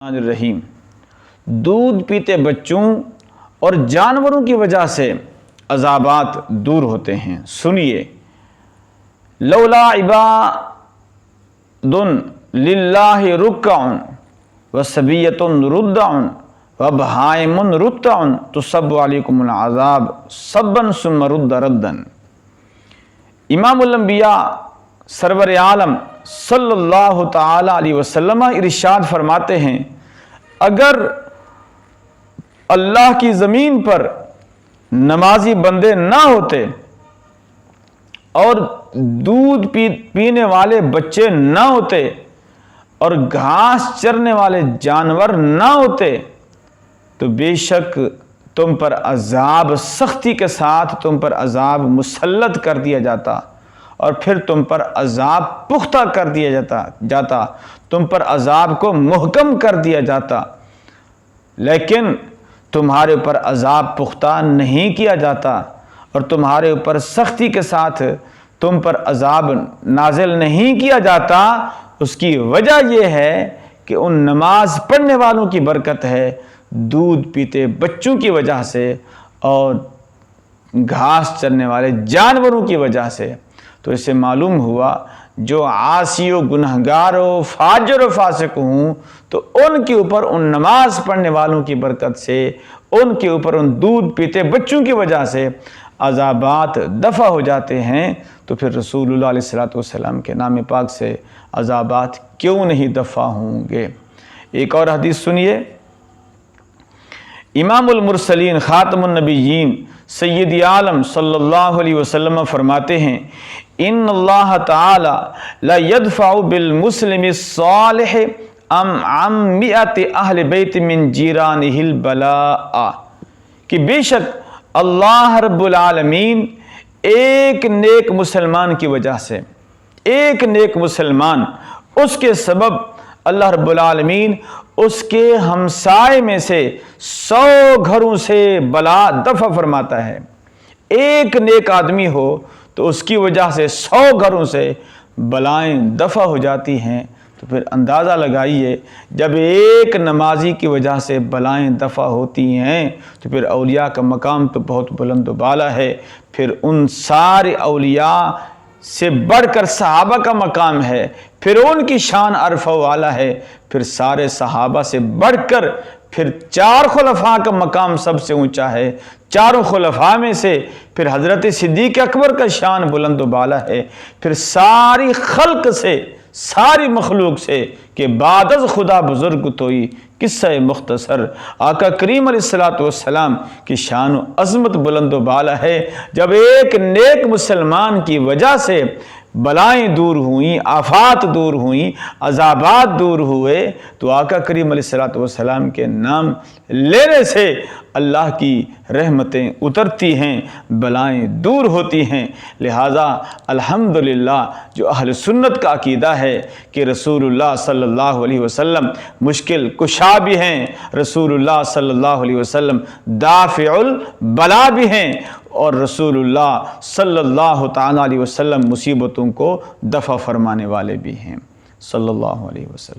الرحیم دودھ پیتے بچوں اور جانوروں کی وجہ سے عذابات دور ہوتے ہیں۔ سنیے، لولا عباد للہ رکع وصبیۃ رضع وبہائم رتع تصب علیکم العذاب صبا ثم رد ردا۔ امام الانبیاء سرور عالم صلی اللہ تعالی علیہ وسلم ارشاد فرماتے ہیں، اگر اللہ کی زمین پر نمازی بندے نہ ہوتے اور دودھ پینے والے بچے نہ ہوتے اور گھاس چرنے والے جانور نہ ہوتے تو بے شک تم پر عذاب سختی کے ساتھ تم پر عذاب مسلط کر دیا جاتا اور پھر تم پر عذاب پختہ کر دیا جاتا، تم پر عذاب کو محکم کر دیا جاتا، لیکن تمہارے اوپر عذاب پختہ نہیں کیا جاتا اور تمہارے اوپر سختی کے ساتھ تم پر عذاب نازل نہیں کیا جاتا۔ اس کی وجہ یہ ہے کہ ان نماز پڑھنے والوں کی برکت ہے، دودھ پیتے بچوں کی وجہ سے اور گھاس چرنے والے جانوروں کی وجہ سے۔ تو اس سے معلوم ہوا جو عاصی و گنہگار و فاجر و فاسق ہوں تو ان کے اوپر ان نماز پڑھنے والوں کی برکت سے، ان کے اوپر ان دودھ پیتے بچوں کی وجہ سے عذابات دفع ہو جاتے ہیں، تو پھر رسول اللہ علیہ السلام کے نام پاک سے عذابات کیوں نہیں دفع ہوں گے۔ ایک اور حدیث سنیے، امام المرسلین خاتم النبیین سید عالم صلی اللہ علیہ وسلم فرماتے ہیں، ان اللہ تعالی لا يدفع بالمسلم الصالح عن مئۃ اہل بیت من جیرانہ البلاء، کہ بے شک اللہ رب العالمین ایک نیک مسلمان کی وجہ سے، ایک نیک مسلمان، اس کے سبب اللہ رب العالمین اس کے ہمسائے میں سے 100 گھروں سے بلا دفع فرماتا ہے۔ ایک نیک آدمی ہو تو اس کی وجہ سے 100 گھروں سے بلائیں دفع ہو جاتی ہیں، تو پھر اندازہ لگائیے جب ایک نمازی کی وجہ سے بلائیں دفع ہوتی ہیں تو پھر اولیاء کا مقام تو بہت بلند و بالا ہے، پھر ان سارے اولیاء سے بڑھ کر صحابہ کا مقام ہے، پھر ان کی شان عرفہ والا ہے، پھر سارے صحابہ سے بڑھ کر پھر 4 خلفاء کا مقام سب سے اونچا ہے، 4 خلفاء میں سے پھر حضرت صدیق اکبر کا شان بلند و بالا ہے، پھر ساری خلق سے، ساری مخلوق سے کہ بعد از خدا بزرگ توئی قصہ مختصر، آقا کریم علیہ السلام کی شان و عظمت بلند و بالا ہے۔ جب ایک نیک مسلمان کی وجہ سے بلائیں دور ہوئیں، آفات دور ہوئیں، عذابات دور ہوئے، تو آقا کریم علیہ السلام کے نام لینے سے اللہ کی رحمتیں اترتی ہیں، بلائیں دور ہوتی ہیں۔ لہٰذا الحمدللہ جو اہل سنت کا عقیدہ ہے کہ رسول اللہ صلی اللہ علیہ وسلم مشکل کشا بھی ہیں، رسول اللہ صلی اللہ علیہ وسلم دافع البلا بھی ہیں، اور رسول اللہ صلی اللہ تعالیٰ علیہ وسلم مصیبتوں کو دفع فرمانے والے بھی ہیں، صلی اللہ علیہ وسلم۔